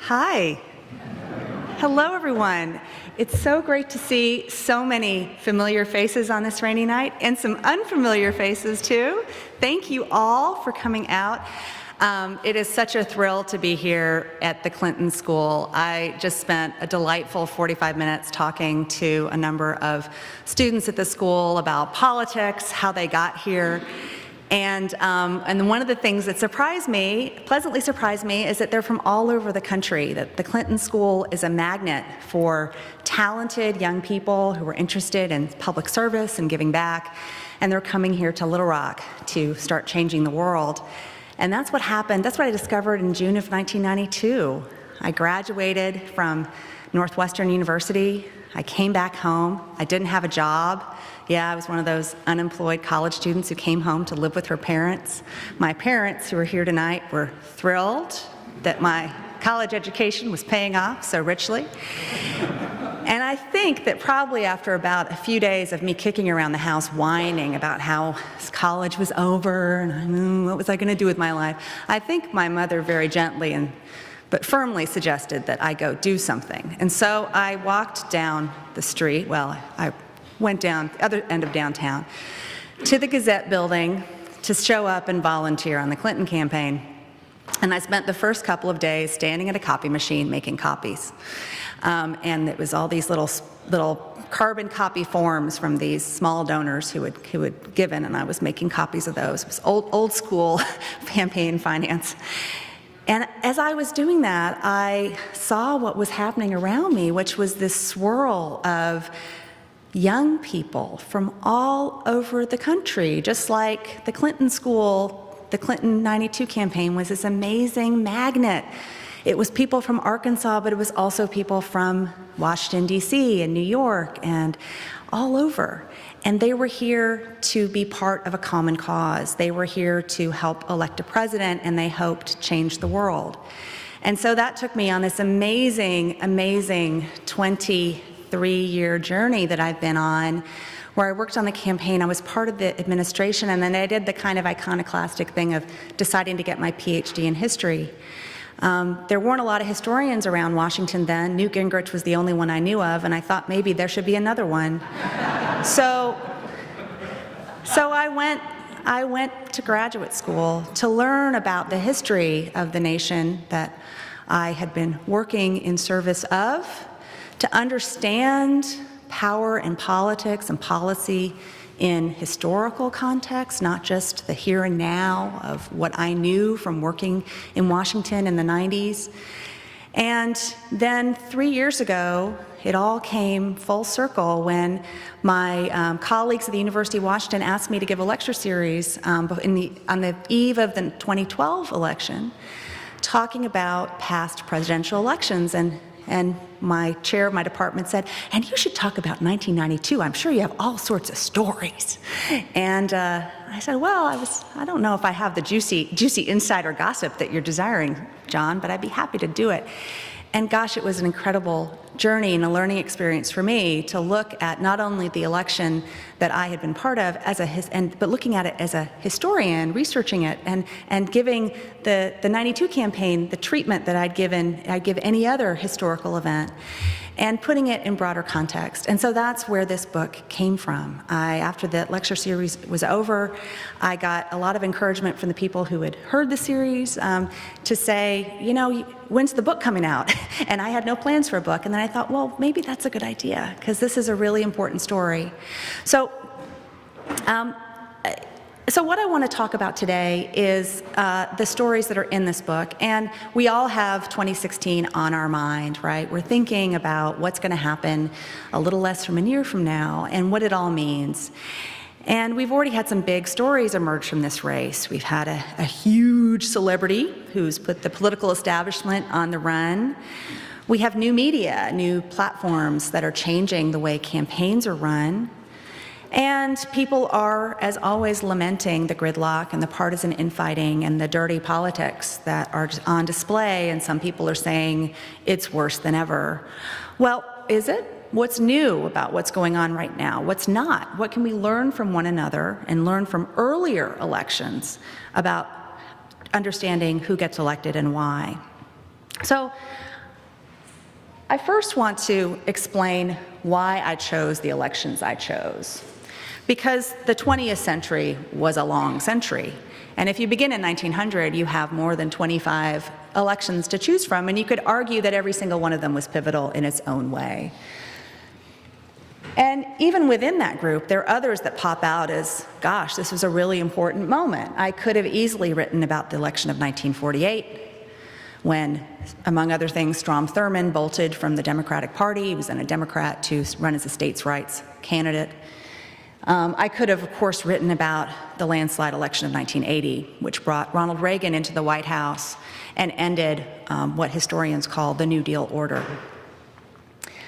Hi. Hello, everyone. It's so great to see so many familiar faces on this rainy night, and some unfamiliar faces, too. Thank you all for coming out. It is such a thrill to be here at the Clinton School. I just spent a delightful 45 minutes talking to a number of students at the school about politics, how they got here. And one of the things that pleasantly surprised me, is that they're from all over the country, that the Clinton School is a magnet for talented young people who are interested in public service and giving back, and they're coming here to Little Rock to start changing the world. And that's what happened. That's what I discovered in June of 1992. I graduated from Northwestern University. I came back home. I didn't have a job. Yeah, I was one of those unemployed college students who came home to live with her parents. My parents, who are here tonight, were thrilled that my college education was paying off so richly. And I think that probably after about a few days of me kicking around the house whining about how college was over and what was I going to do with my life, I think my mother very gently but firmly suggested that I go do something. And so I walked down the street, I went down the other end of downtown to the Gazette building to show up and volunteer on the Clinton campaign. And I spent the first couple of days standing at a copy machine making copies. And it was all these little carbon copy forms from these small donors who had given, and I was making copies of those. It was old school campaign finance. And as I was doing that, I saw what was happening around me, which was this swirl of young people from all over the country, just like the Clinton School. The Clinton 92 campaign was this amazing magnet. It was people from Arkansas, but it was also people from Washington, D.C. and New York and all over. And they were here to be part of a common cause. They were here to help elect a president, and they hoped change the world. And so that took me on this amazing, amazing 23-year journey that I've been on, where I worked on the campaign. I was part of the administration, and then I did the kind of iconoclastic thing of deciding to get my PhD in history. There weren't a lot of historians around Washington then. Newt Gingrich was the only one I knew of, and I thought maybe there should be another one. So I went to graduate school to learn about the history of the nation that I had been working in service of, to understand power and politics and policy in historical context, not just the here and now of what I knew from working in Washington in the 90s. And then 3 years ago, it all came full circle when my colleagues at the University of Washington asked me to give a lecture series on the eve of the 2012 election, talking about past presidential elections. And my chair of my department said, and you should talk about 1992. I'm sure you have all sorts of stories. And I said, well, I don't know if I have the juicy insider gossip that you're desiring, John, but I'd be happy to do it. And gosh, it was an incredible journey and a learning experience for me to look at not only the election that I had been part of but looking at it as a historian, researching it, and giving the 92 campaign the treatment that I'd give any other historical event, and putting it in broader context. And so that's where this book came from. After the lecture series was over, I got a lot of encouragement from the people who had heard the series to say, when's the book coming out? And I had no plans for a book. And then I thought, well, maybe that's a good idea, because this is a really important story. So what I want to talk about today is the stories that are in this book. And we all have 2016 on our mind, right? We're thinking about what's going to happen a little less from a year from now and what it all means. And we've already had some big stories emerge from this race. We've had a huge celebrity who's put the political establishment on the run. We have new media, new platforms that are changing the way campaigns are run. And people are, as always, lamenting the gridlock and the partisan infighting and the dirty politics that are on display, and some people are saying it's worse than ever. Well, is it? What's new about what's going on right now? What's not? What can we learn from one another and learn from earlier elections about understanding who gets elected and why? So I first want to explain why I chose the elections I chose. Because the 20th century was a long century. And if you begin in 1900, you have more than 25 elections to choose from, and you could argue that every single one of them was pivotal in its own way. And even within that group, there are others that pop out as, gosh, this was a really important moment. I could have easily written about the election of 1948, when, among other things, Strom Thurmond bolted from the Democratic Party. He was then a Democrat to run as a states' rights candidate. I could have, of course, written about the landslide election of 1980, which brought Ronald Reagan into the White House and ended what historians call the New Deal order.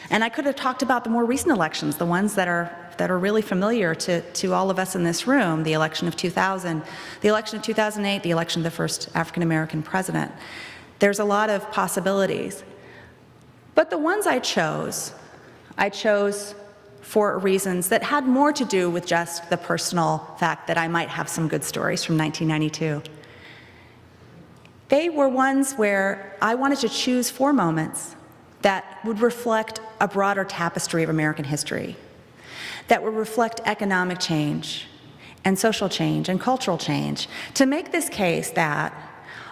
And I could have talked about the more recent elections, the ones that are really familiar to all of us in this room, the election of 2000, the election of 2008, the election of the first African-American president. There's a lot of possibilities. But the ones I chose for reasons that had more to do with just the personal fact that I might have some good stories from 1992. They were ones where I wanted to choose 4 moments that would reflect a broader tapestry of American history, that would reflect economic change and social change and cultural change, to make this case that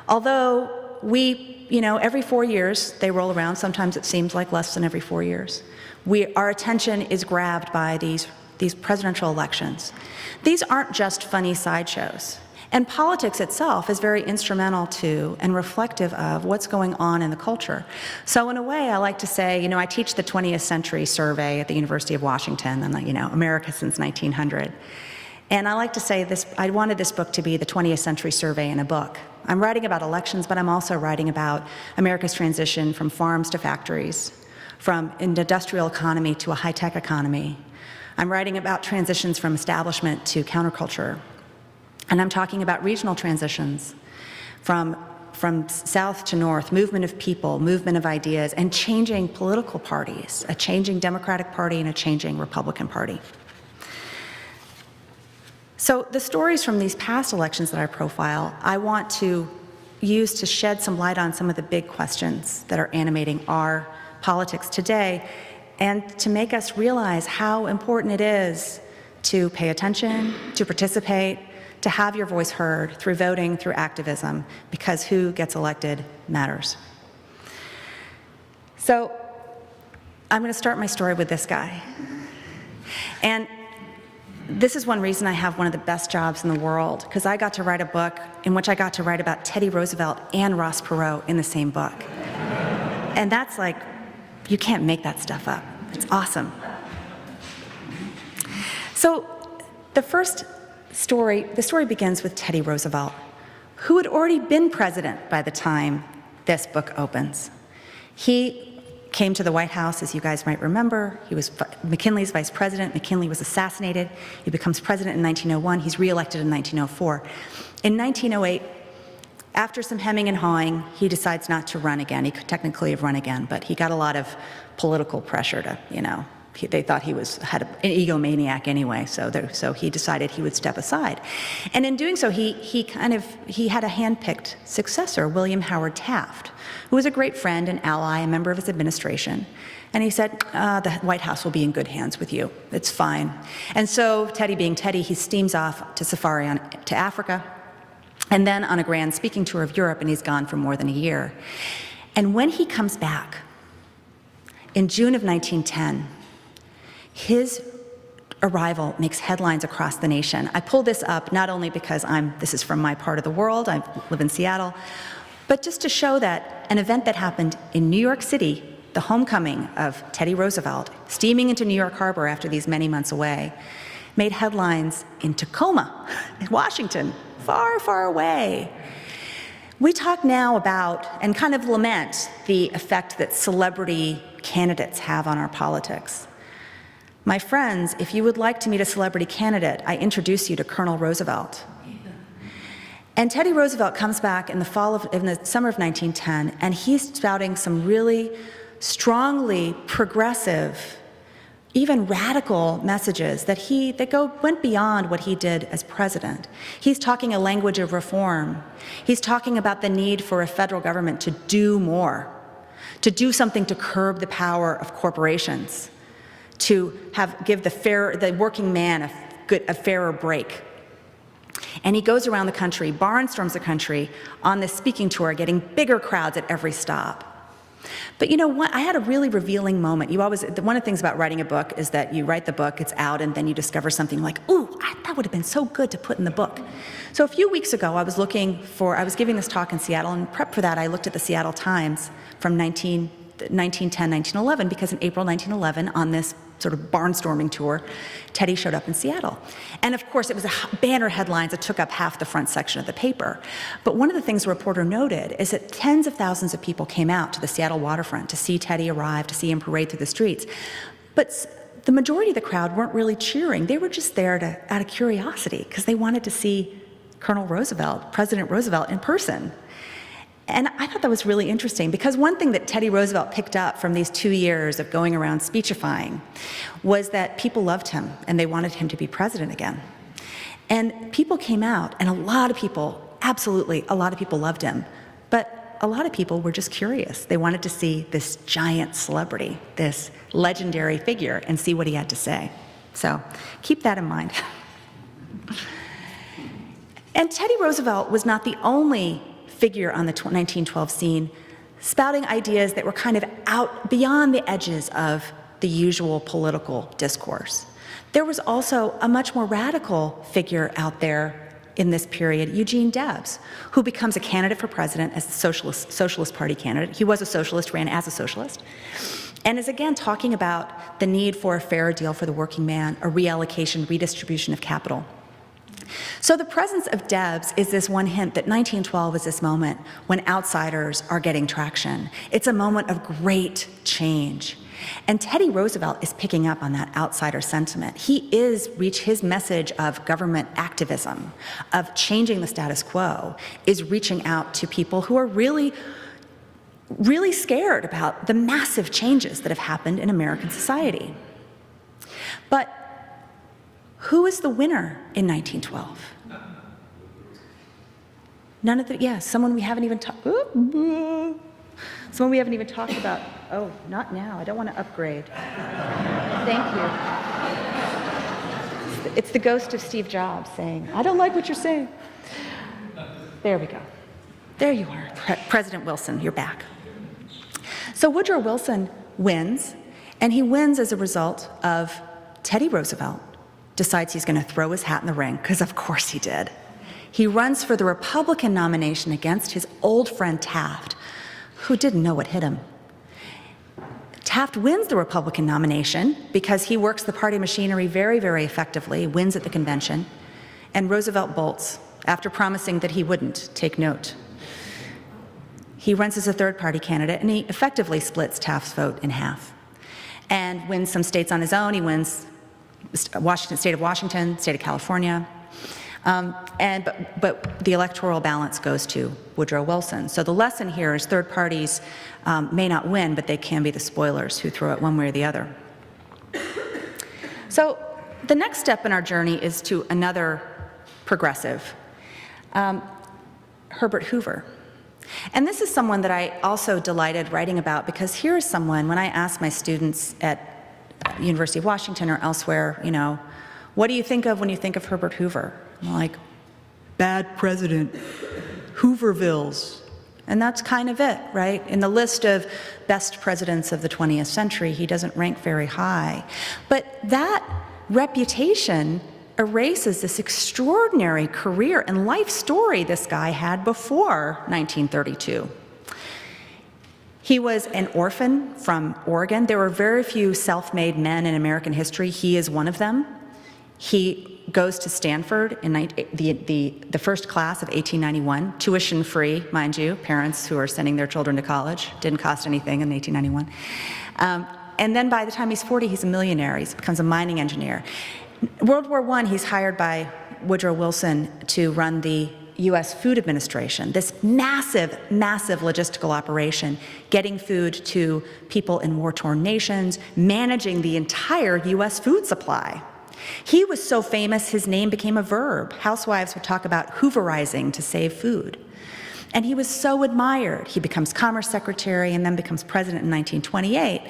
although every 4 years they roll around, sometimes it seems like less than every 4 years, our attention is grabbed by these presidential elections. These aren't just funny sideshows. And politics itself is very instrumental to and reflective of what's going on in the culture. So in a way, I like to say, I teach the 20th century survey at the University of Washington, and America since 1900. And I like to say this, I wanted this book to be the 20th century survey in a book. I'm writing about elections, but I'm also writing about America's transition from farms to factories, from an industrial economy to a high-tech economy. I'm writing about transitions from establishment to counterculture. And I'm talking about regional transitions from south to north, movement of people, movement of ideas, and changing political parties, a changing Democratic Party and a changing Republican Party. So the stories from these past elections that I profile, I want to use to shed some light on some of the big questions that are animating our politics today, and to make us realize how important it is to pay attention, to participate, to have your voice heard through voting, through activism, because who gets elected matters. So I'm going to start my story with this guy. And this is one reason I have one of the best jobs in the world, because I got to write a book in which I got to write about Teddy Roosevelt and Ross Perot in the same book. And that's like, you can't make that stuff up. It's awesome. So the story begins with Teddy Roosevelt, who had already been president by the time this book opens. He came to the White House, as you guys might remember. He was McKinley's vice president. McKinley was assassinated. He becomes president in 1901. He's reelected in 1904. In 1908, after some hemming and hawing, he decides not to run again. He could technically have run again, but he got a lot of political pressure to, they thought he had an egomaniac anyway, so he decided he would step aside. And in doing so, he had a hand-picked successor, William Howard Taft, who was a great friend and ally, a member of his administration. And he said, the White House will be in good hands with you. It's fine. And so, Teddy being Teddy, he steams off to safari to Africa, and then on a grand speaking tour of Europe, and he's gone for more than a year. And when he comes back, in June of 1910, his arrival makes headlines across the nation. I pull this up not only because this is from my part of the world, I live in Seattle, but just to show that an event that happened in New York City, the homecoming of Teddy Roosevelt, steaming into New York Harbor after these many months away, made headlines in Tacoma, in Washington, far, far away. We talk now about, and kind of lament, the effect that celebrity candidates have on our politics. My friends, if you would like to meet a celebrity candidate, I introduce you to Colonel Roosevelt. And Teddy Roosevelt comes back in the summer of 1910, and he's spouting some really strongly progressive, even radical messages that went beyond what he did as president. He's talking a language of reform. He's talking about the need for a federal government to do more, to do something to curb the power of corporations, to give the working man a fairer break. And he goes around the country, barnstorms the country on this speaking tour, getting bigger crowds at every stop. But you know what? I had a really revealing moment. One of the things about writing a book is that you write the book, it's out, and then you discover something like, ooh, that would have been so good to put in the book. So a few weeks ago, I was giving this talk in Seattle, and prep for that, I looked at the Seattle Times from 1910, 1911, because in April 1911, on this sort of barnstorming tour, Teddy showed up in Seattle. And of course, it was banner headlines that took up half the front section of the paper. But one of the things the reporter noted is that tens of thousands of people came out to the Seattle waterfront to see Teddy arrive, to see him parade through the streets. But the majority of the crowd weren't really cheering. They were just there out of curiosity, because they wanted to see President Roosevelt in person. And I thought that was really interesting, because one thing that Teddy Roosevelt picked up from these 2 years of going around speechifying was that people loved him and they wanted him to be president again. And people came out, and a lot of people loved him, but a lot of people were just curious. They wanted to see this giant celebrity, this legendary figure, and see what he had to say. So keep that in mind. And Teddy Roosevelt was not the only figure on the 1912 scene, spouting ideas that were kind of out beyond the edges of the usual political discourse. There was also a much more radical figure out there in this period, Eugene Debs, who becomes a candidate for president as the Socialist Party candidate. He was a socialist, ran as a socialist, and is again talking about the need for a fairer deal for the working man, a reallocation, redistribution of capital. So the presence of Debs is this one hint that 1912 is this moment when outsiders are getting traction. It's a moment of great change. And Teddy Roosevelt is picking up on that outsider sentiment. His message of government activism, of changing the status quo, is reaching out to people who are really, really scared about the massive changes that have happened in American society. But who is the winner in 1912? Someone we haven't even talked about. Oh, not now. I don't want to upgrade. Thank you. It's the ghost of Steve Jobs saying, I don't like what you're saying. There we go. There you are, President Wilson, you're back. So Woodrow Wilson wins, and he wins as a result of Teddy Roosevelt decides he's going to throw his hat in the ring, because of course he did. He runs for the Republican nomination against his old friend Taft, who didn't know what hit him. Taft wins the Republican nomination because he works the party machinery very, very effectively, wins at the convention, and Roosevelt bolts after promising that he wouldn't. Take note. He runs as a third-party candidate, and he effectively splits Taft's vote in half and wins some states on his own. He wins state of Washington, state of California, but the electoral balance goes to Woodrow Wilson. So the lesson here is third parties may not win, but they can be the spoilers who throw it one way or the other. So the next step in our journey is to another progressive, Herbert Hoover. And this is someone that I also delighted writing about, because here is someone, when I ask my students at University of Washington or elsewhere, what do you think of when you think of Herbert Hoover? I'm like, bad president, Hoovervilles. And that's kind of it, right? In the list of best presidents of the 20th century, he doesn't rank very high. But that reputation erases this extraordinary career and life story this guy had before 1932. He was an orphan from Oregon. There were very few self-made men in American history. He is one of them. He goes to Stanford in the first class of 1891, tuition-free, mind you, parents who are sending their children to college. Didn't cost anything in 1891. And then by the time he's 40, he's a millionaire. He becomes a mining engineer. World War I, he's hired by Woodrow Wilson to run the U.S. Food Administration, this massive, massive logistical operation, getting food to people in war-torn nations, managing the entire U.S. food supply. He was so famous, his name became a verb. Housewives would talk about Hooverizing to save food. And he was so admired. He becomes Commerce Secretary and then becomes president in 1928.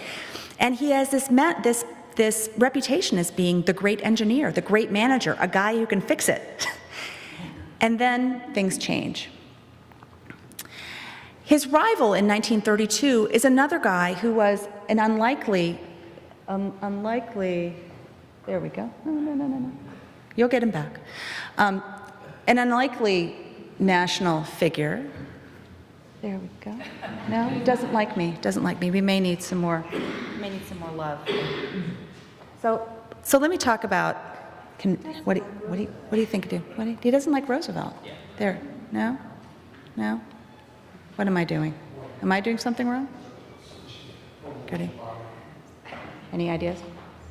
And he has this reputation as being the great engineer, the great manager, a guy who can fix it. And then things change. His rival in 1932 is another guy who was an unlikely, there we go, no. You'll get him back. An unlikely national figure. There we go. No, he doesn't like me, We may need some more love. So let me talk about, what do you think, he doesn't like Roosevelt. There, no? What am I doing? Am I doing something wrong? Goody. Any ideas?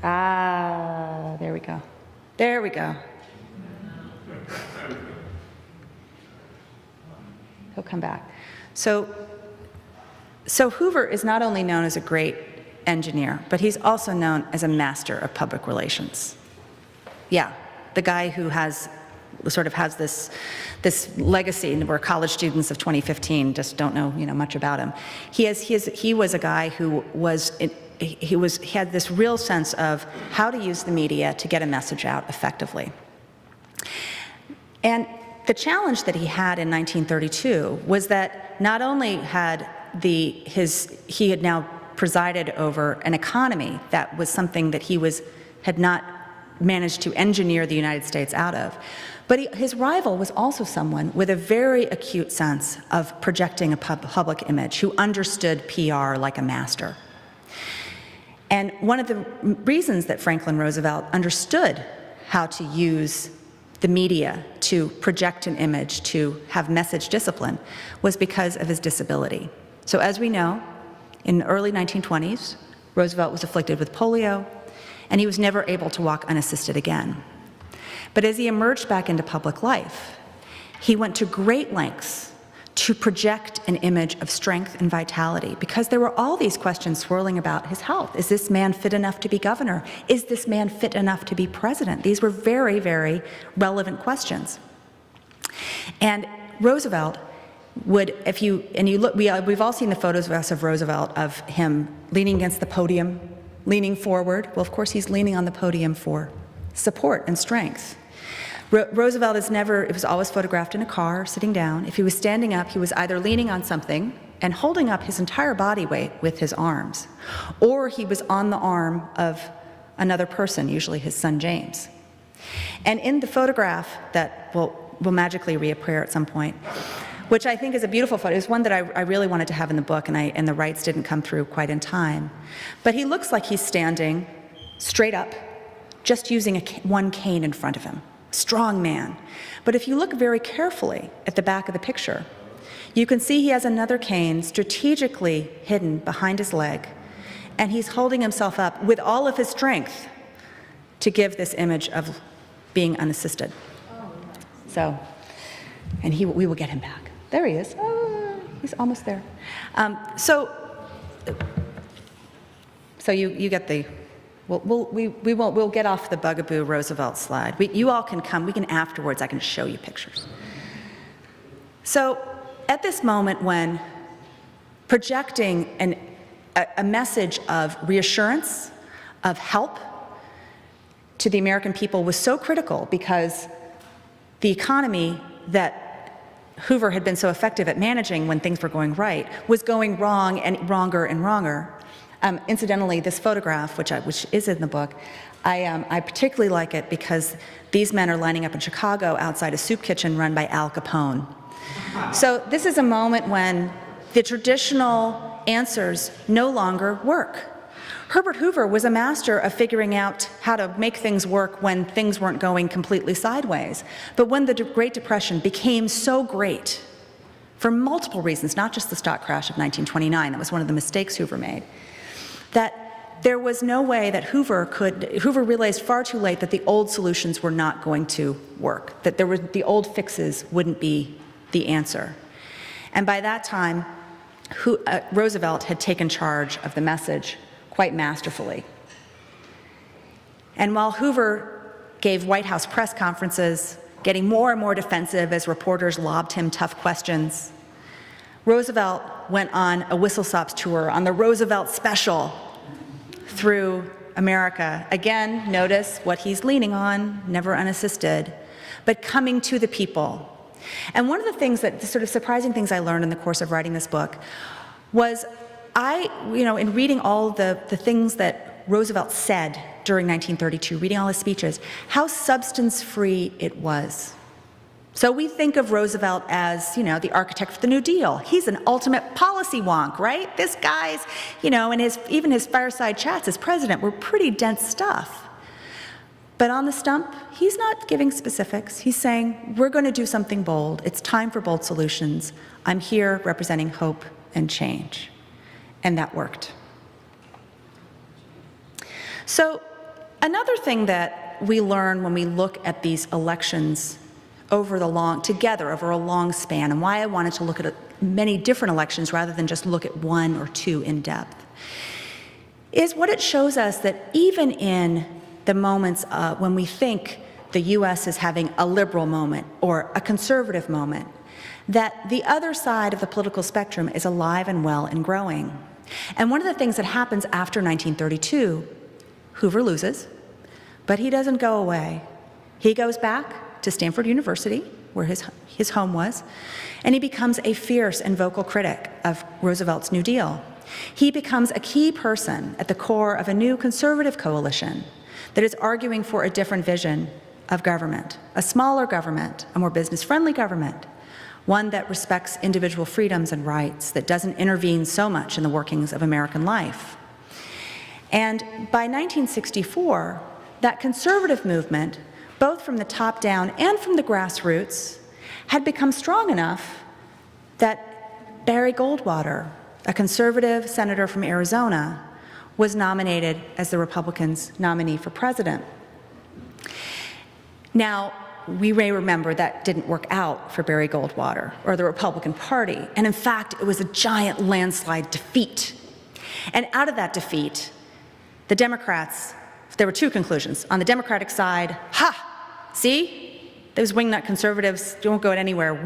There we go. He'll come back. So Hoover is not only known as a great engineer, but he's also known as a master of public relations. Yeah, the guy who has this legacy where college students of 2015 just don't know much about him. He was a guy who had this real sense of how to use the media to get a message out effectively. And the challenge that he had in 1932 was that not only had he had now presided over an economy that was something that he had not managed to engineer the United States out of, but his rival was also someone with a very acute sense of projecting a public image, who understood PR like a master. And one of the reasons that Franklin Roosevelt understood how to use the media to project an image, to have message discipline, was because of his disability. So as we know, in the early 1920s, Roosevelt was afflicted with polio, and he was never able to walk unassisted again. But as he emerged back into public life, he went to great lengths to project an image of strength and vitality, because there were all these questions swirling about his health. Is this man fit enough to be governor? Is this man fit enough to be president? These were very, very relevant questions. And Roosevelt would, we've all seen the photographs of Roosevelt, of him leaning against the podium, leaning forward. Well, of course, he's leaning on the podium for support and strength. Roosevelt was always photographed in a car, sitting down. If he was standing up, he was either leaning on something and holding up his entire body weight with his arms, or he was on the arm of another person, usually his son James. And in the photograph that will magically reappear at some point, which I think is a beautiful photo, is one that I really wanted to have in the book, and the rights didn't come through quite in time. But he looks like he's standing straight up, just using one cane in front of him. Strong man. But if you look very carefully at the back of the picture, you can see he has another cane strategically hidden behind his leg, and he's holding himself up with all of his strength to give this image of being unassisted. So, and we will get him back. There he is. Oh, he's almost there. So you get the. We'll get off the bugaboo Roosevelt slide. You all can come. Afterwards, I can show you pictures. So at this moment when projecting a message of reassurance, of help to the American people was so critical, because the economy that Hoover had been so effective at managing when things were going right was going wrong and wronger and wronger. Incidentally, this photograph, which is in the book, I particularly like it because these men are lining up in Chicago outside a soup kitchen run by Al Capone. So this is a moment when the traditional answers no longer work. Herbert Hoover was a master of figuring out how to make things work when things weren't going completely sideways. But when the Great Depression became so great, for multiple reasons, not just the stock crash of 1929, that was one of the mistakes Hoover made, that there was no way that Hoover realized far too late that the old solutions were not going to work, that the old fixes wouldn't be the answer. And by that time, Roosevelt had taken charge of the message quite masterfully. And while Hoover gave White House press conferences, getting more and more defensive as reporters lobbed him tough questions, Roosevelt went on a whistle-stops tour on the Roosevelt Special through America. Again, notice what he's leaning on, never unassisted, but coming to the people. And one of the sort of surprising things I learned in the course of writing this book was in reading all the things that Roosevelt said during 1932, reading all his speeches, how substance-free it was. So we think of Roosevelt as, the architect for the New Deal. He's an ultimate policy wonk, right? This guy's, and even his fireside chats as president were pretty dense stuff. But on the stump, he's not giving specifics. He's saying, we're going to do something bold. It's time for bold solutions. I'm here representing hope and change. And that worked. So another thing that we learn when we look at these elections over a long span, and why I wanted to look at many different elections rather than just look at one or two in depth, is what it shows us that even in the moments when we think the U.S. is having a liberal moment or a conservative moment, that the other side of the political spectrum is alive and well and growing. And one of the things that happens after 1932, Hoover loses, but he doesn't go away. He goes back to Stanford University, where his home was, and he becomes a fierce and vocal critic of Roosevelt's New Deal. He becomes a key person at the core of a new conservative coalition that is arguing for a different vision of government, a smaller government, a more business-friendly government, one that respects individual freedoms and rights, that doesn't intervene so much in the workings of American life. And by 1964, that conservative movement, both from the top down and from the grassroots, had become strong enough that Barry Goldwater, a conservative senator from Arizona, was nominated as the Republicans' nominee for president. Now, we may remember that didn't work out for Barry Goldwater or the Republican Party, and in fact, it was a giant landslide defeat. And out of that defeat, the Democrats, there were two conclusions. On the Democratic side, see? Those wingnut conservatives don't go anywhere.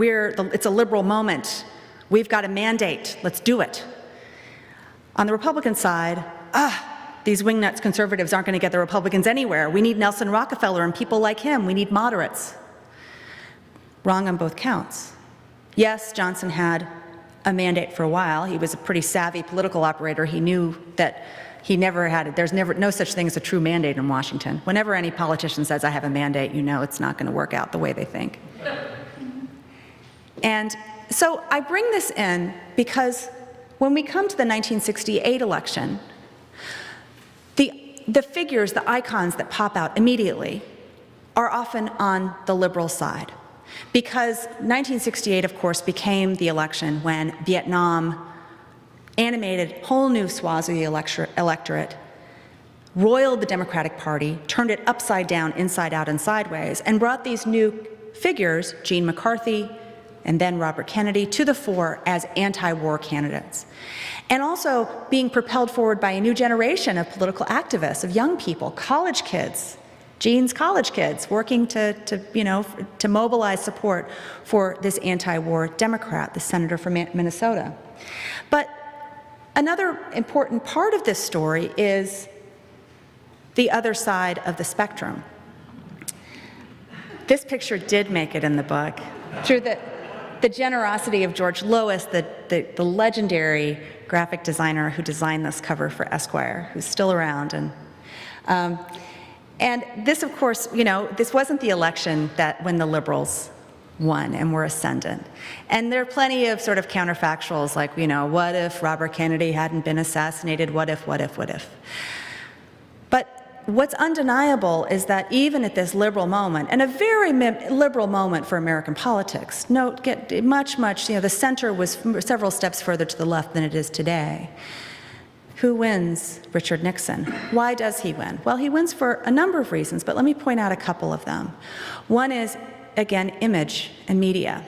It's a liberal moment. We've got a mandate. Let's do it. On the Republican side, these wingnut conservatives aren't going to get the Republicans anywhere. We need Nelson Rockefeller and people like him. We need moderates. Wrong on both counts. Yes, Johnson had a mandate for a while. He was a pretty savvy political operator. He knew that there's no such thing as a true mandate in Washington. Whenever any politician says, I have a mandate, you know it's not going to work out the way they think. And so I bring this in because when we come to the 1968 election, the figures, the icons that pop out immediately are often on the liberal side. Because 1968, of course, became the election when Vietnam animated whole new swaths of the electorate, roiled the Democratic Party, turned it upside down, inside out, and sideways, and brought these new figures, Gene McCarthy and then Robert Kennedy, to the fore as anti-war candidates. And also being propelled forward by a new generation of political activists, of young people, college kids, Gene's college kids, working to mobilize support for this anti-war Democrat, the senator from Minnesota. But another important part of this story is the other side of the spectrum. This picture did make it in the book through the generosity of George Lois, the legendary graphic designer who designed this cover for Esquire, who's still around. And this, of course, this wasn't the election when the liberals won and were ascendant. And there are plenty of sort of counterfactuals like, what if Robert Kennedy hadn't been assassinated? What if? But what's undeniable is that even at this liberal moment, and a very liberal moment for American politics, the center was several steps further to the left than it is today. Who wins? Richard Nixon. Why does he win? Well, he wins for a number of reasons, but let me point out a couple of them. One is, again, image and media.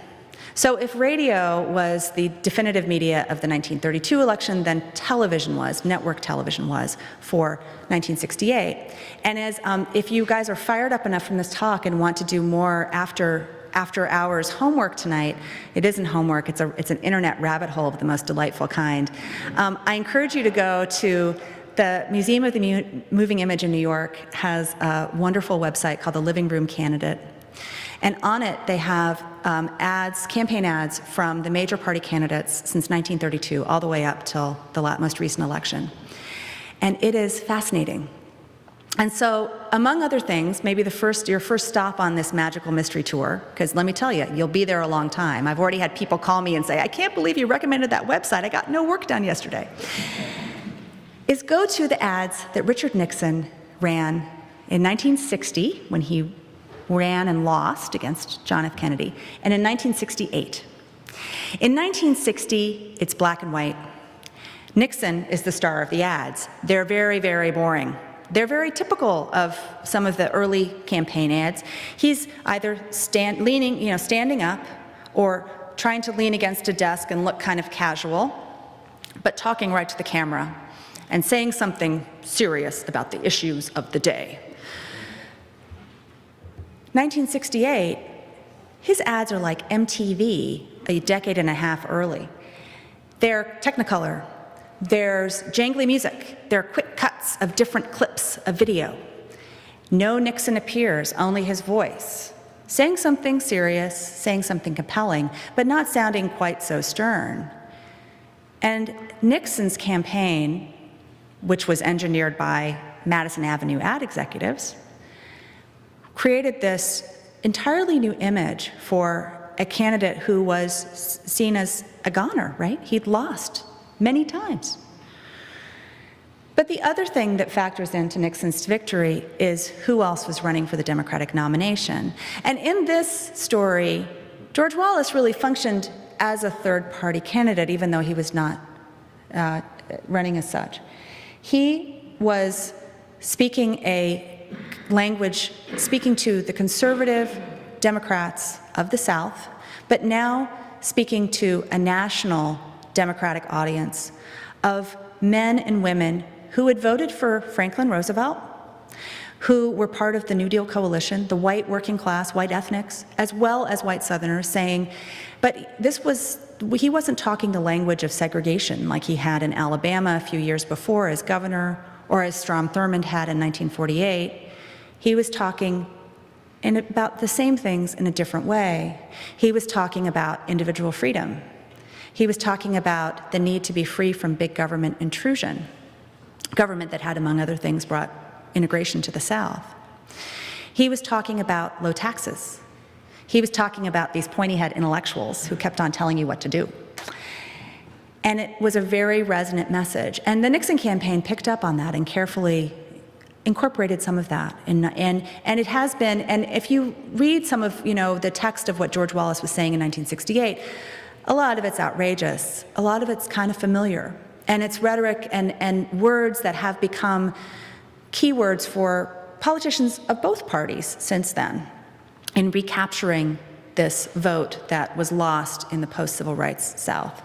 So if radio was the definitive media of the 1932 election, then television was, network television was, for 1968. And if you guys are fired up enough from this talk and want to do more after after-hours homework tonight, it isn't homework, it's an internet rabbit hole of the most delightful kind. I encourage you to go to the Museum of the Moving Image in New York has a wonderful website called the Living Room Candidate. And on it, they have campaign ads from the major party candidates since 1932, all the way up till the most recent election. And it is fascinating. And so, among other things, maybe your first stop on this magical mystery tour, because let me tell you, you'll be there a long time. I've already had people call me and say, I can't believe you recommended that website. I got no work done yesterday. Is go to the ads that Richard Nixon ran in 1960, when he ran and lost against John F. Kennedy, and in 1968. In 1960, it's black and white. Nixon is the star of the ads. They're very, very boring. They're very typical of some of the early campaign ads. He's either standing up, or trying to lean against a desk and look kind of casual, but talking right to the camera and saying something serious about the issues of the day. 1968, his ads are like MTV a decade and a half early. They're Technicolor. There's jangly music. There are quick cuts of different clips of video. No Nixon appears, only his voice, saying something serious, saying something compelling, but not sounding quite so stern. And Nixon's campaign, which was engineered by Madison Avenue ad executives, created this entirely new image for a candidate who was seen as a goner, right? He'd lost many times. But the other thing that factors into Nixon's victory is who else was running for the Democratic nomination. And in this story, George Wallace really functioned as a third-party candidate, even though he was not running as such. He was speaking speaking to the conservative Democrats of the South, but now speaking to a national Democratic audience of men and women who had voted for Franklin Roosevelt, who were part of the New Deal coalition, the white working class, white ethnics, as well as white Southerners, saying, but he wasn't talking the language of segregation like he had in Alabama a few years before as governor, or as Strom Thurmond had in 1948. He was talking about the same things in a different way. He was talking about individual freedom. He was talking about the need to be free from big government intrusion, government that had, among other things, brought integration to the South. He was talking about low taxes. He was talking about these pointy-head intellectuals who kept on telling you what to do. And it was a very resonant message. And the Nixon campaign picked up on that and carefully incorporated some of that. And it has been, and if you read some of the text of what George Wallace was saying in 1968, a lot of it's outrageous. A lot of it's kind of familiar. And it's rhetoric and words that have become keywords for politicians of both parties since then in recapturing this vote that was lost in the post-civil rights South.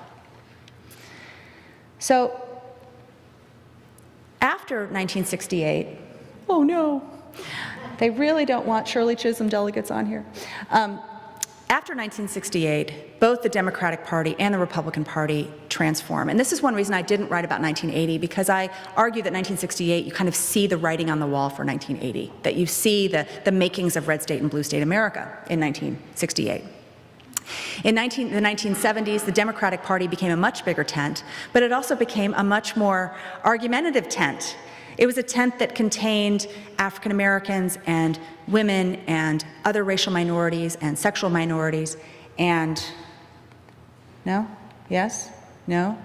So after 1968, oh no, they really don't want Shirley Chisholm delegates on here. After 1968, both the Democratic Party and the Republican Party transform. And this is one reason I didn't write about 1980, because I argue that 1968, you kind of see the writing on the wall for 1980, that you see the makings of red state and blue state America in 1968. In the 1970s, the Democratic Party became a much bigger tent, but it also became a much more argumentative tent. It was a tent that contained African Americans and women and other racial minorities and sexual minorities and, no? Yes? No?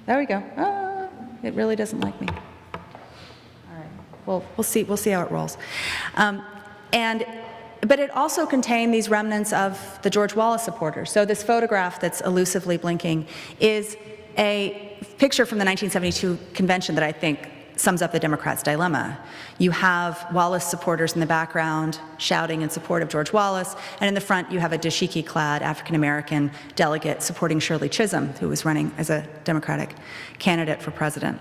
There we go. Ah, it really doesn't like me. All right. Well, we'll see how it rolls. But it also contained these remnants of the George Wallace supporters. So this photograph that's elusively blinking is a picture from the 1972 convention that I think sums up the Democrats' dilemma. You have Wallace supporters in the background shouting in support of George Wallace, and in the front you have a dashiki-clad African-American delegate supporting Shirley Chisholm, who was running as a Democratic candidate for president.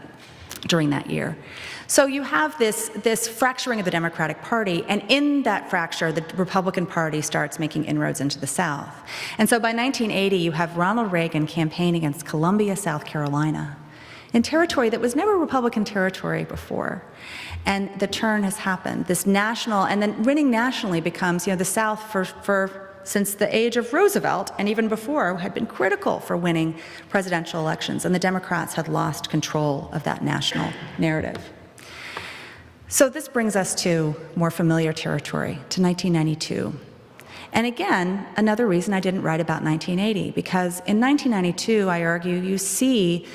during that year. So you have this fracturing of the Democratic Party, and in that fracture, the Republican Party starts making inroads into the South. And so by 1980, you have Ronald Reagan campaign against Columbia, South Carolina, in territory that was never Republican territory before. And the turn has happened. This national, and then winning nationally becomes, the South since the age of Roosevelt, and even before, had been critical for winning presidential elections, and the Democrats had lost control of that national narrative. So this brings us to more familiar territory, to 1992. And again, another reason I didn't write about 1980, because in 1992, I argue, you see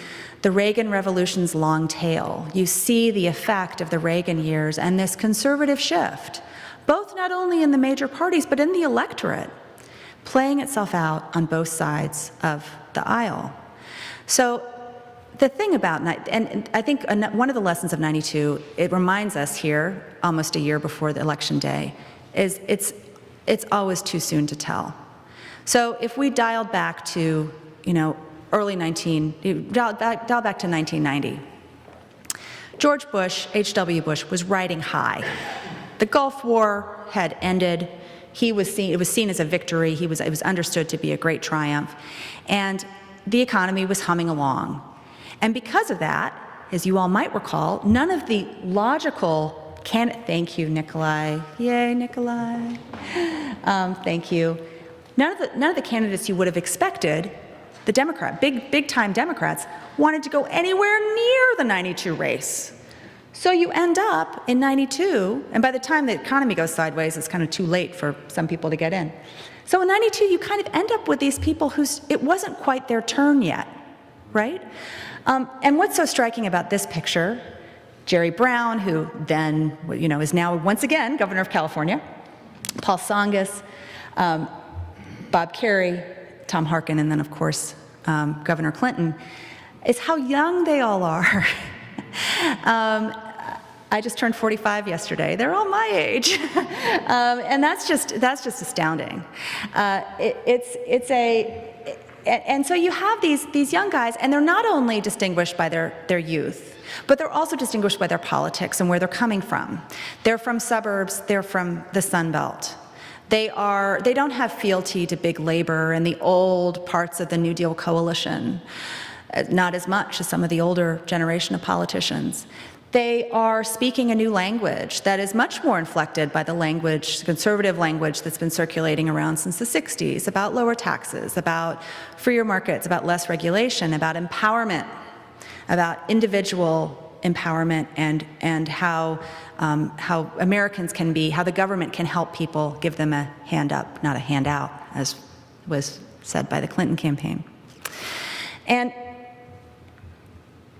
the Reagan Revolution's long tail. You see the effect of the Reagan years and this conservative shift, both not only in the major parties, but in the electorate, playing itself out on both sides of the aisle. So the thing about, and I think one of the lessons of 92, it reminds us here, almost a year before the election day, is it's always too soon to tell. So if we dialed back to, dial back to 1990, George Bush, H.W. Bush, was riding high. The Gulf War had ended. It was seen as a victory. It was understood to be a great triumph. And the economy was humming along. And because of that, as you all might recall, none of the logical thank you, Nikolai. Yay, Nikolai. Thank you. None of the candidates you would have expected, the big-time Democrats, wanted to go anywhere near the 92 race. So you end up in 92, and by the time the economy goes sideways, it's kind of too late for some people to get in. So in 92, you kind of end up with these people it wasn't quite their turn yet, right? And what's so striking about this picture, Jerry Brown, who then, is now once again governor of California, Paul Tsongas, Bob Kerrey, Tom Harkin, and then, of course, Governor Clinton, is how young they all are. I just turned 45 yesterday. They're all my age, and that's just astounding. And so you have these young guys, and they're not only distinguished by their youth, but they're also distinguished by their politics and where they're coming from. They're from suburbs. They're from the Sun Belt. They don't have fealty to big labor and the old parts of the New Deal coalition, not as much as some of the older generation of politicians. They are speaking a new language that is much more inflected by the conservative language that's been circulating around since the 60s, about lower taxes, about freer markets, about less regulation, about empowerment, about individual empowerment, and how Americans can be, how the government can help people, give them a hand up, not a handout, as was said by the Clinton campaign.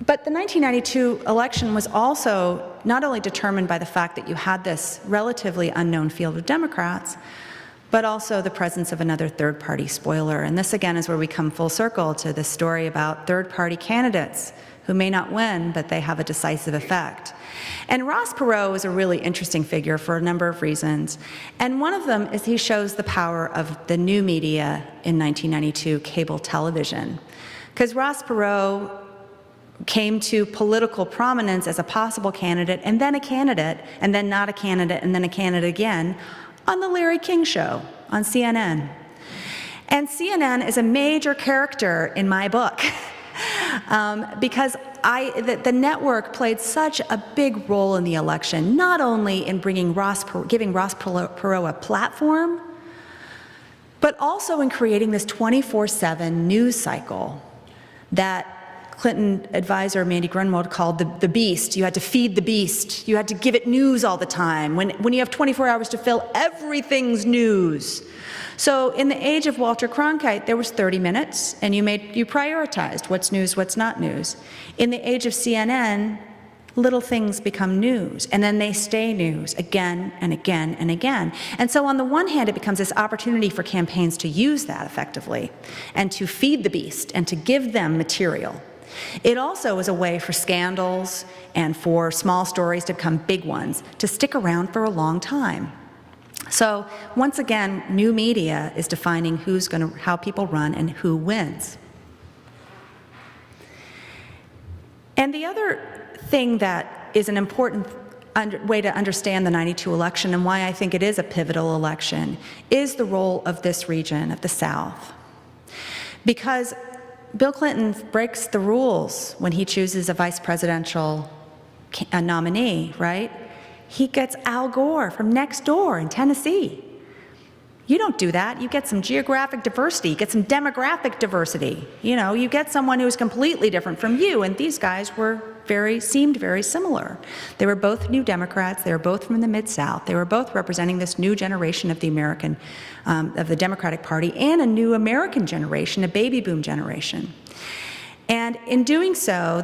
But the 1992 election was also not only determined by the fact that you had this relatively unknown field of Democrats, but also the presence of another third-party spoiler. And this, again, is where we come full circle to this story about third-party candidates who may not win, but they have a decisive effect. And Ross Perot is a really interesting figure for a number of reasons. And one of them is he shows the power of the new media in 1992, cable television. Because Ross Perot came to political prominence as a possible candidate, and then not a candidate, and then a candidate again, on the Larry King Show on CNN. And CNN is a major character in my book because the network played such a big role in the election, not only in giving Ross Perot a platform, but also in creating this 24/7 news cycle that Clinton advisor Mandy Grunwald called the beast. You had to feed the beast. You had to give it news all the time. When you have 24 hours to fill, everything's news. So in the age of Walter Cronkite, there was 30 minutes, and you prioritized what's news, what's not news. In the age of CNN, little things become news, and then they stay news again and again and again. And so on the one hand, it becomes this opportunity for campaigns to use that effectively and to feed the beast and to give them material. It also is a way for scandals and for small stories to become big ones, to stick around for a long time. So once again, new media is defining how people run and who wins. And the other thing that is an important way to understand the '92 election and why I think it is a pivotal election is the role of this region, of the South. Because Bill Clinton breaks the rules when he chooses a vice presidential nominee, right? He gets Al Gore from next door in Tennessee. You don't do that. You get some geographic diversity, you get some demographic diversity. You know, you get someone who's completely different from you, and these guys seemed very similar. They were both New Democrats, they were both from the Mid-South, they were both representing this new generation of the Democratic Party and a new American generation, a baby boom generation. And in doing so,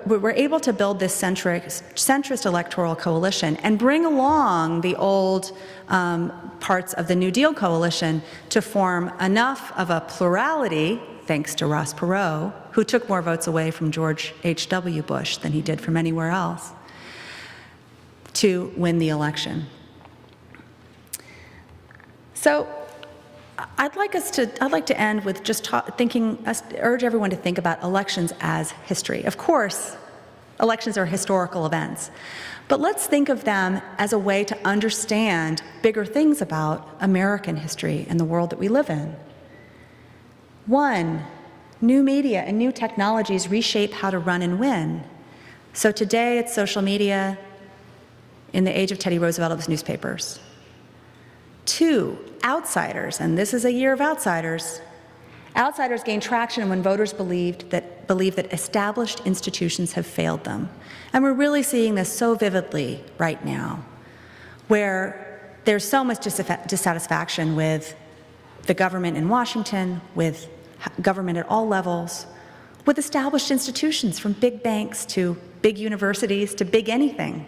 we're able to build this centrist electoral coalition and bring along the old parts of the New Deal coalition to form enough of a plurality, thanks to Ross Perot, who took more votes away from George H.W. Bush than he did from anywhere else, to win the election. So I'd like to end with just urge everyone to think about elections as history. Of course, elections are historical events, but let's think of them as a way to understand bigger things about American history and the world that we live in. One, new media and new technologies reshape how to run and win. So today it's social media. In the age of Teddy Roosevelt, it was newspapers. Two, outsiders, and this is a year of outsiders. Outsiders gain traction when voters believe that established institutions have failed them. And we're really seeing this so vividly right now, where there's so much dissatisfaction with the government in Washington, with government at all levels, with established institutions from big banks to big universities to big anything.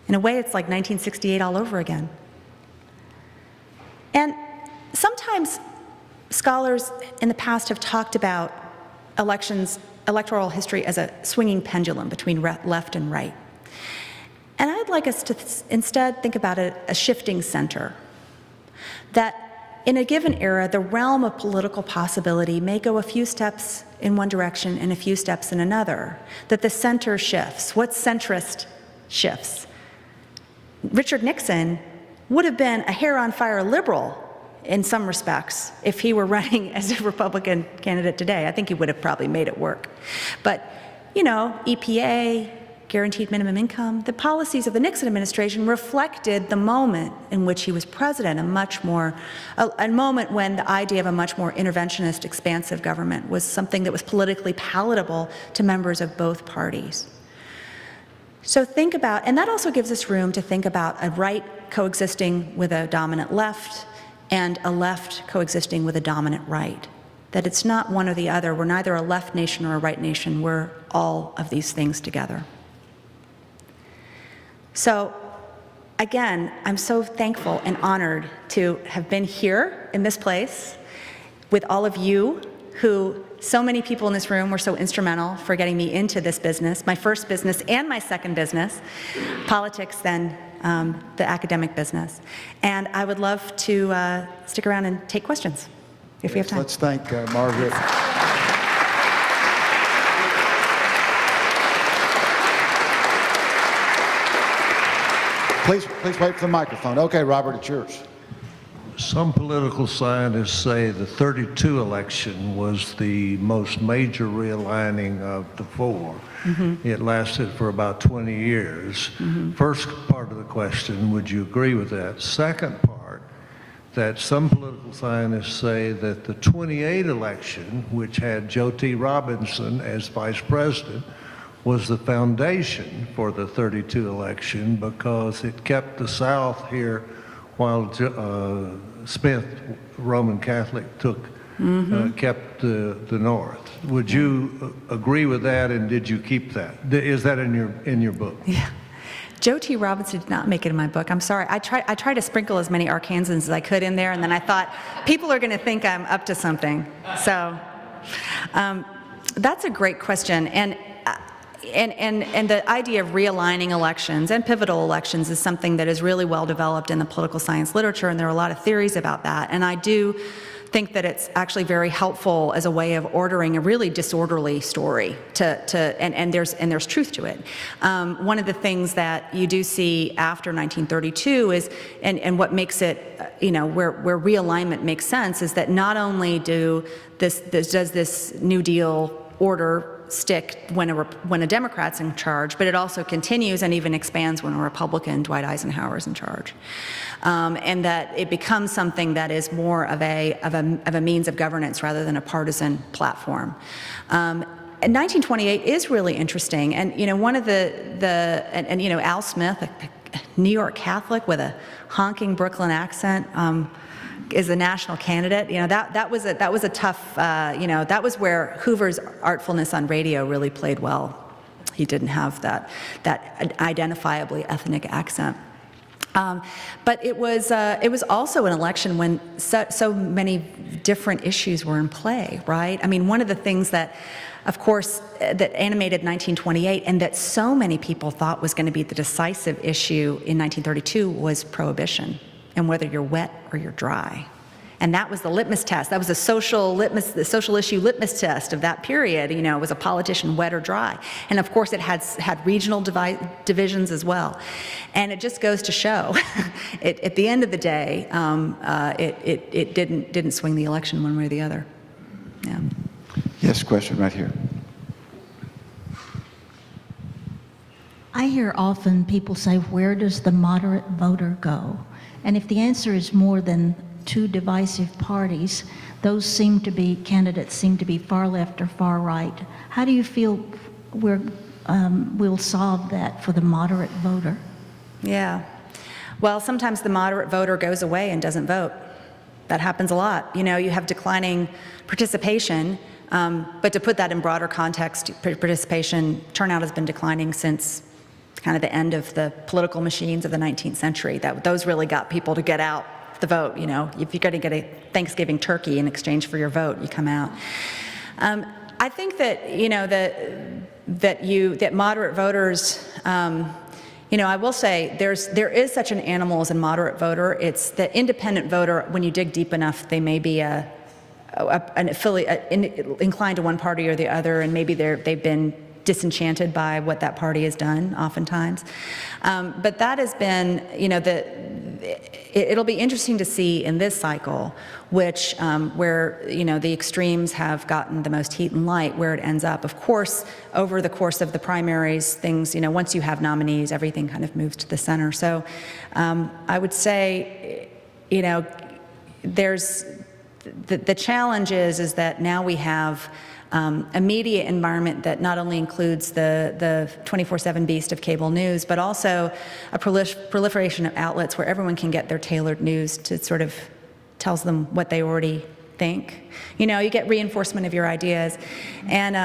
In a way, it's like 1968 all over again. And sometimes scholars in the past have talked about electoral history as a swinging pendulum between left and right. And I'd like us to instead think about it as a shifting center. That in a given era, the realm of political possibility may go a few steps in one direction and a few steps in another. That the center shifts. What's centrist shifts? Richard Nixon would have been a hair-on-fire liberal in some respects if he were running as a Republican candidate today. I think he would have probably made it work. But, you know, EPA, guaranteed minimum income, the policies of the Nixon administration reflected the moment in which he was president, a moment when the idea of a much more interventionist, expansive government was something that was politically palatable to members of both parties. So think about, and that also gives us room to think about a right coexisting with a dominant left and a left coexisting with a dominant right. That it's not one or the other. We're neither a left nation or a right nation. We're all of these things together. So again, I'm so thankful and honored to have been here in this place with all of you who, so many people in this room were so instrumental for getting me into this business, my first business and my second business, politics, then the academic business. And I would love to stick around and take questions if we have time. Let's thank Margaret. Please wait for the microphone. Okay, Robert, it's yours. Some political scientists say the '32 election was the most major realigning of the four. Mm-hmm. It lasted for about 20 years. Mm-hmm. First part of the question, would you agree with that? Second part, that some political scientists say that the '28 election, which had Joe T. Robinson as vice president, was the foundation for the '32 election because it kept the South here while Smith, Roman Catholic, kept the North. Would you agree with that, and did you keep that? Is that in your book? Yeah. Joe T. Robinson did not make it in my book. I'm sorry. I tried to sprinkle as many Arkansans as I could in there, and then I thought, people are going to think I'm up to something. So that's a great question. And the idea of realigning elections and pivotal elections is something that is really well developed in the political science literature, and there are a lot of theories about that. And I do think that it's actually very helpful as a way of ordering a really disorderly story and there's truth to it. One of the things that you do see after 1932 is, and what makes it, where realignment makes sense is that not only does this New Deal order stick when a Democrat's in charge, but it also continues and even expands when a Republican, Dwight Eisenhower, is in charge, and that it becomes something that is more of a means of governance rather than a partisan platform. And 1928 is really interesting, and one of Al Smith, a New York Catholic with a honking Brooklyn accent, is a national candidate. That was a tough. That was where Hoover's artfulness on radio really played well. He didn't have that identifiably ethnic accent. But it was also an election when so many different issues were in play, right? I mean, one of the things that, of course, that animated 1928 and that so many people thought was going to be the decisive issue in 1932 was prohibition, and whether you're wet or you're dry. And that was the litmus test. That was the social issue litmus test of that period. Was a politician wet or dry? And of course, it had regional divisions as well. And it just goes to show, at the end of the day, it didn't swing the election one way or the other. Yeah. Yes, question right here. I hear often people say, where does the moderate voter go? And if the answer is more than two divisive parties, those candidates seem to be far left or far right. How do you feel we'll solve that for the moderate voter? Yeah. Well, sometimes the moderate voter goes away and doesn't vote. That happens a lot. You have declining participation, but to put that in broader context, participation, turnout has been declining since kind of the end of the political machines of the 19th century. Those really got people to get out the vote. If you're going to get a Thanksgiving turkey in exchange for your vote, you come out. I think that that moderate voters. I will say there is such an animal as a moderate voter. It's the independent voter. When you dig deep enough, they may be an affiliate inclined to one party or the other, and maybe they've been disenchanted by what that party has done oftentimes. But that has been, it'll be interesting to see in this cycle where, the extremes have gotten the most heat and light, where it ends up. Of course, over the course of the primaries, things, once you have nominees, everything kind of moves to the center. So I would say, there's, the challenge is that now we have a media environment that not only includes the 24/7 beast of cable news, but also a proliferation of outlets where everyone can get their tailored news to sort of tells them what they already think. You get reinforcement of your ideas, and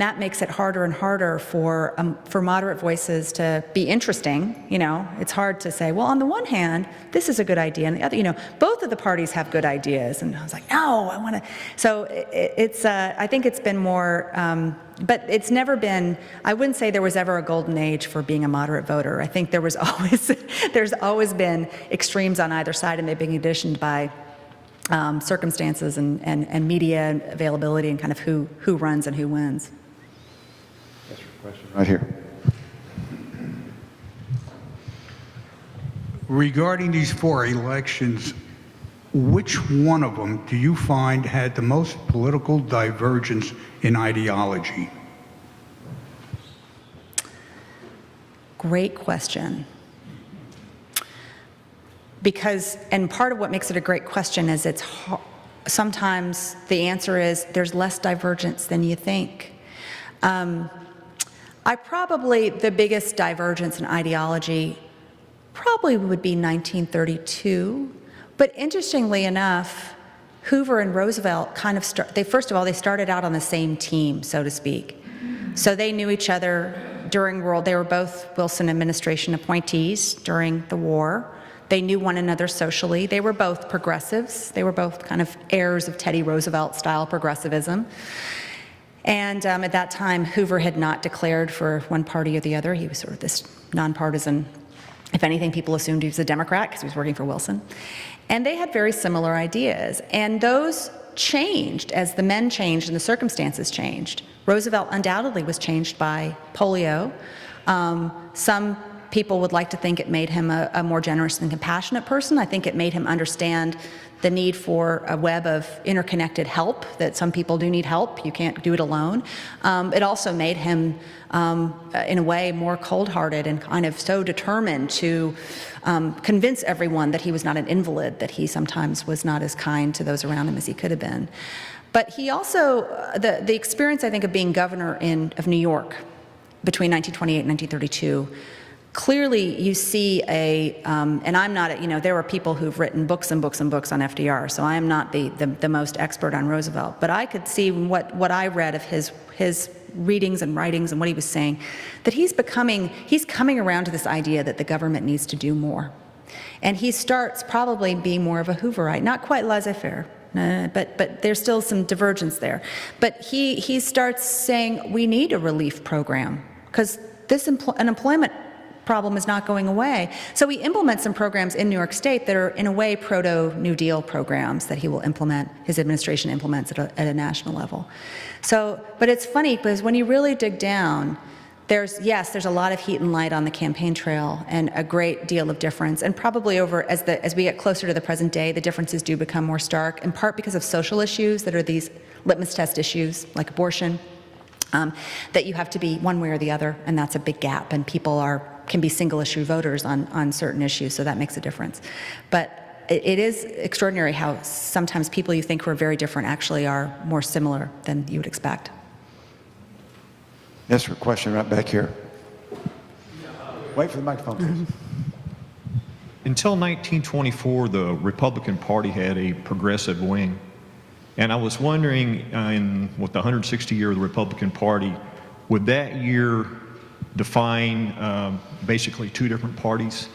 that makes it harder and harder for moderate voices to be interesting. It's hard to say, well, on the one hand, this is a good idea, and the other, both of the parties have good ideas, and I was like, no, I want to. So it's I think it's been more, but it's never been. I wouldn't say there was ever a golden age for being a moderate voter. I think there's always been extremes on either side, and they've been conditioned by circumstances and media availability and kind of who runs and who wins. That's your question right here. Regarding these 4 elections, which one of them do you find had the most political divergence in ideology? Great question. Because, and part of what makes it a great question is sometimes the answer is there's less divergence than you think. The biggest divergence in ideology probably would be 1932. But interestingly enough, Hoover and Roosevelt kind of first of all, they started out on the same team, so to speak. So they knew each other during they were both Wilson administration appointees during the war. They knew one another socially. They were both progressives. They were both kind of heirs of Teddy Roosevelt-style progressivism. And at that time, Hoover had not declared for one party or the other. He was sort of this nonpartisan If anything, people assumed he was a Democrat because he was working for Wilson. And they had very similar ideas. And those changed as the men changed and the circumstances changed. Roosevelt undoubtedly was changed by polio. Some people would like to think it made him a more generous and compassionate person. I think it made him understand the need for a web of interconnected help, that some people do need help. You can't do it alone. It also made him, in a way, more cold-hearted and kind of so determined to convince everyone that he was not an invalid, that he sometimes was not as kind to those around him as he could have been. But he also, the experience, I think, of being governor of New York between 1928 and 1932, clearly you see and I'm not, there are people who've written books and books and books on FDR, so I am not the most expert on Roosevelt, but I could see what I read of his readings and writings and what he was saying, that he's coming around to this idea that the government needs to do more. And he starts probably being more of a Hooverite, not quite laissez-faire, but there's still some divergence there. But he starts saying we need a relief program because this unemployment problem is not going away. So he implements some programs in New York State that are, in a way, proto-New Deal programs that he will implement, his administration implements at a national level. So, but it's funny because when you really dig down, there's a lot of heat and light on the campaign trail and a great deal of difference. And probably as we get closer to the present day, the differences do become more stark, in part because of social issues that are these litmus test issues like abortion, that you have to be one way or the other, and that's a big gap, and people can be single issue voters on certain issues, so that makes a difference. But it is extraordinary how sometimes people you think were very different actually are more similar than you would expect. Yes, sir. Question right back here. Wait for the microphone, please. Until 1924, the Republican Party had a progressive wing. And I was wondering, in the 160 year of the Republican Party, would that year define basically two different parties,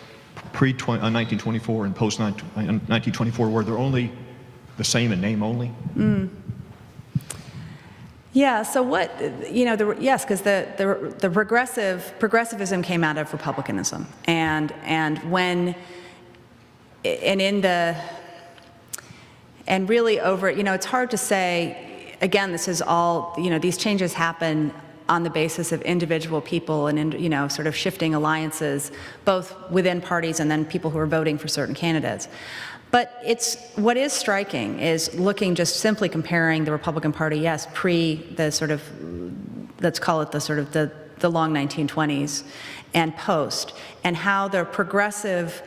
pre-1924 and post-1924, where they're only the same in name only? Yeah, so yes, because the progressivism came out of republicanism, and really over, it's hard to say, again, this is all, these changes happen on the basis of individual people and, sort of shifting alliances, both within parties and then people who are voting for certain candidates. But what is striking is looking, just simply comparing the Republican Party, yes, pre the sort of, let's call it the long 1920s, and post, and how the progressive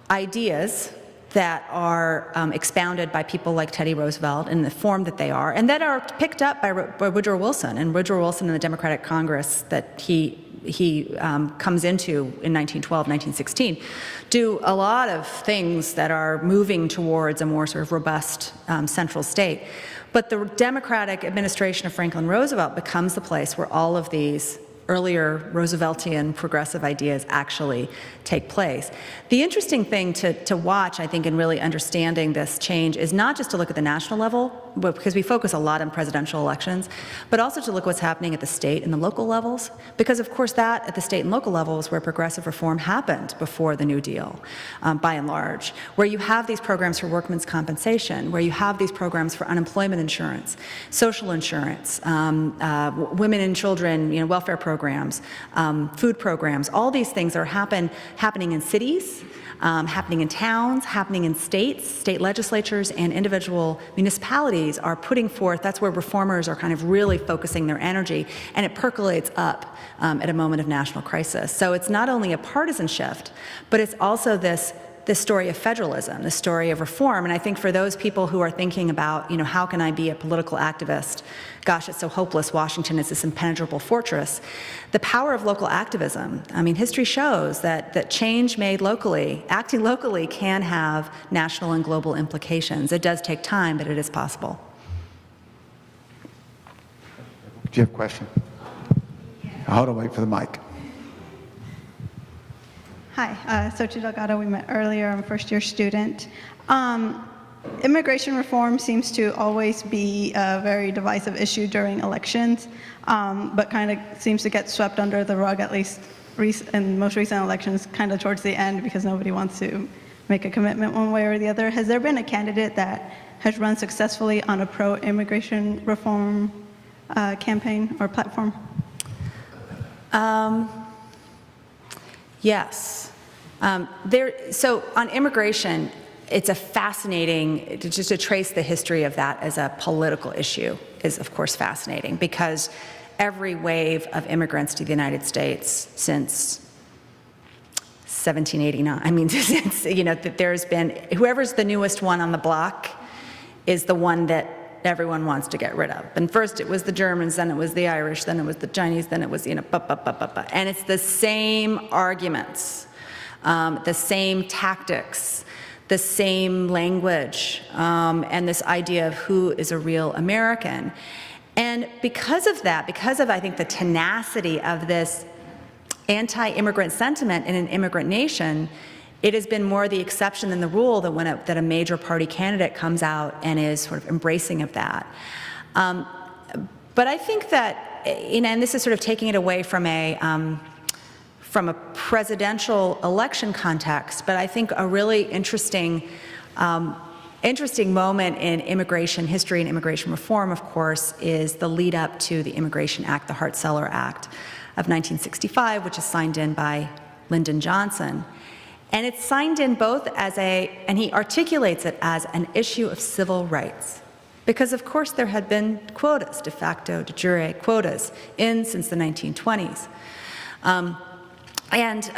ideas that are expounded by people like Teddy Roosevelt in the form that they are, and that are picked up by Woodrow Wilson, and the Democratic Congress that he comes into in 1912, 1916, do a lot of things that are moving towards a more sort of robust central state. But the Democratic administration of Franklin Roosevelt becomes the place where all of these earlier Rooseveltian progressive ideas actually take place. The interesting thing to watch, I think, in really understanding this change is not just to look at the national level, because we focus a lot on presidential elections, but also to look what's happening at the state and the local levels, because of course that at the state and local level is where progressive reform happened before the New Deal, by and large, where you have these programs for workmen's compensation, where you have these programs for unemployment insurance, social insurance, women and children, welfare programs, food programs. All these things are happening in cities, happening in towns, happening in states. State legislatures and individual municipalities are putting forth, that's where reformers are kind of really focusing their energy, and it percolates up at a moment of national crisis. So it's not only a partisan shift, but it's also this story of federalism, the story of reform. And I think for those people who are thinking about, how can I be a political activist? Gosh, it's so hopeless. Washington is this impenetrable fortress. The power of local activism. History shows that change made locally, acting locally, can have national and global implications. It does take time, but it is possible. Do you have a question? Hold on, wait for the mic. Hi, Sochi Delgado. We met earlier. I'm a first-year student. Immigration reform seems to always be a very divisive issue during elections, but kind of seems to get swept under the rug, at least in most recent elections, kind of towards the end, because nobody wants to make a commitment one way or the other. Has there been a candidate that has run successfully on a pro-immigration reform campaign or platform? Yes. So on immigration, it's a fascinating, just to trace the history of that as a political issue is, of course, fascinating, because every wave of immigrants to the United States since 1789, I mean, since, that there's been, whoever's the newest one on the block is the one that everyone wants to get rid of. And first it was the Germans, then it was the Irish, then it was the Chinese, then it was, and it's the same arguments, the same tactics, the same language, and this idea of who is a real American. And because of that, because of, I think, the tenacity of this anti-immigrant sentiment in an immigrant nation, it has been more the exception than the rule that a major party candidate comes out and is sort of embracing of that. But I think that, and this is sort of taking it away from a presidential election context, but I think a really interesting moment in immigration history and immigration reform, of course, is the lead up to the Immigration Act, the Hart-Celler Act of 1965, which is signed in by Lyndon Johnson. And it's signed in both and he articulates it as an issue of civil rights. Because of course there had been quotas, de facto, de jure quotas, since the 1920s. And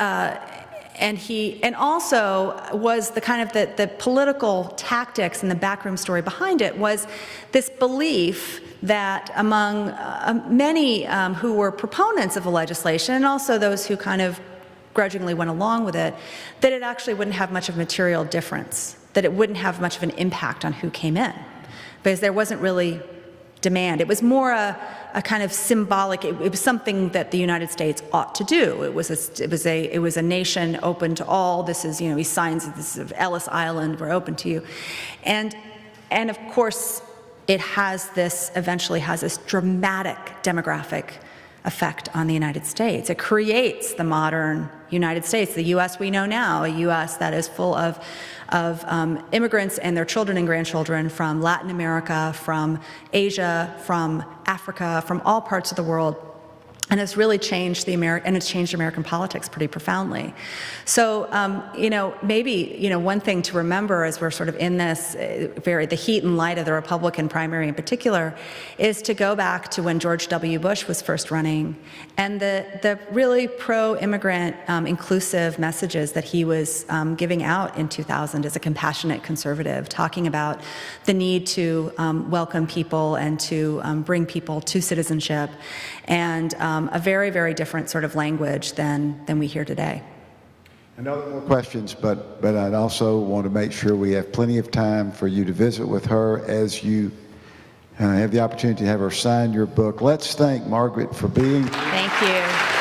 also was the kind of the political tactics and the backroom story behind it was this belief that among many who were proponents of the legislation, and also those who kind of grudgingly went along with it, that it actually wouldn't have much of a material difference, that it wouldn't have much of an impact on who came in, because there wasn't really demand. It was more a kind of symbolic, it was something that the United States ought to do. It was a nation open to all. This is, he signs this is Ellis Island, we're open to you. And of course, it eventually has this dramatic demographic effect on the United States. It creates the modern United States, the U.S. we know now, a U.S. that is full of immigrants and their children and grandchildren from Latin America, from Asia, from Africa, from all parts of the world. And it's really changed it's changed American politics pretty profoundly. So, maybe, one thing to remember as we're sort of in this the heat and light of the Republican primary in particular, is to go back to when George W. Bush was first running, and the really pro-immigrant, inclusive messages that he was giving out in 2000 as a compassionate conservative, talking about the need to welcome people and to bring people to citizenship, and a very, very different sort of language than we hear today. I know there are more questions, but I'd also want to make sure we have plenty of time for you to visit with her as you have the opportunity to have her sign your book. Let's thank Margaret for being. Thank you.